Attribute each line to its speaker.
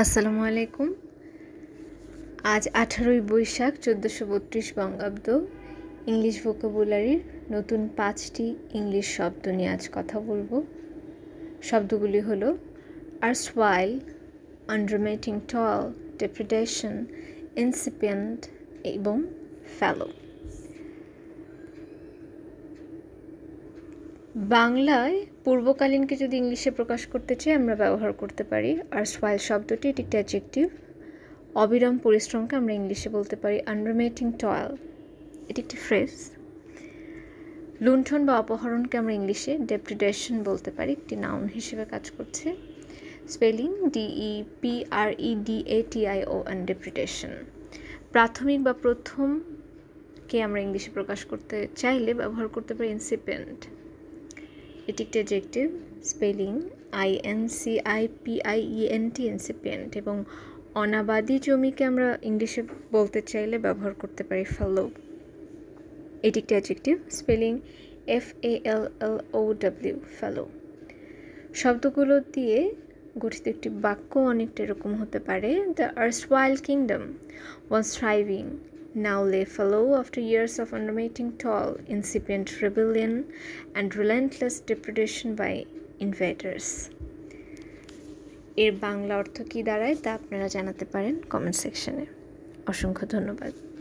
Speaker 1: আসসালামু আলাইকুম। আজ 18ই বৈশাখ 1432 বঙ্গাব্দ। ইংলিশ ভোকাবুলারির নতুন 5টি ইংলিশ শব্দ নিয়ে আজ কথা বলবো। শব্দগুলি হলো erstwhile, unremitting toil, depredation, incipient এবং fallow। বাংলায় পূর্বকালীনকে যদি ইংলিশে প্রকাশ করতে চাই আমরা ব্যবহার করতে পারি erstwhile শব্দটি। এটি একটি অ্যাডজেক্টিভ। অবিরাম পরিশ্রমকে আমরা ইংলিশে বলতে পারি আনরিমেটিং টয়েল। এটি একটি ফ্রেজ। লুণ্ঠন বা অপহরণকে আমরা ইংলিশে ডেপ্রিডেশন বলতে পারি, একটি নাউন হিসেবে কাজ করছে। Spelling DEPREDATION, ডেপ্রিডেশন। প্রাথমিক বা প্রথমকে আমরা ইংলিশে প্রকাশ করতে চাইলে ব্যবহার করতে পারি ইনসিপিয়েন্ট। এটি একটি অ্যাডজেক্টিভ। Spelling INCIPIENT, incipient. এবং অনাবাদী জমিকে আমরা ইংলিশে বলতে চাইলে ব্যবহার করতে পারি fallow। এটি একটি অ্যাডজেক্টিভ। Spelling FALLOW, fallow। শব্দগুলো দিয়ে গঠিত একটি বাক্য অনেকটা এরকম হতে পারে: The erstwhile kingdom was thriving, now lay fallow after years of unremitting toil, incipient rebellion and relentless depredation by invaders। এর বাংলা অর্থ কী দাঁড়ায় তা আপনারা জানাতে পারেন কমেন্ট সেকশনে। অসংখ্য ধন্যবাদ।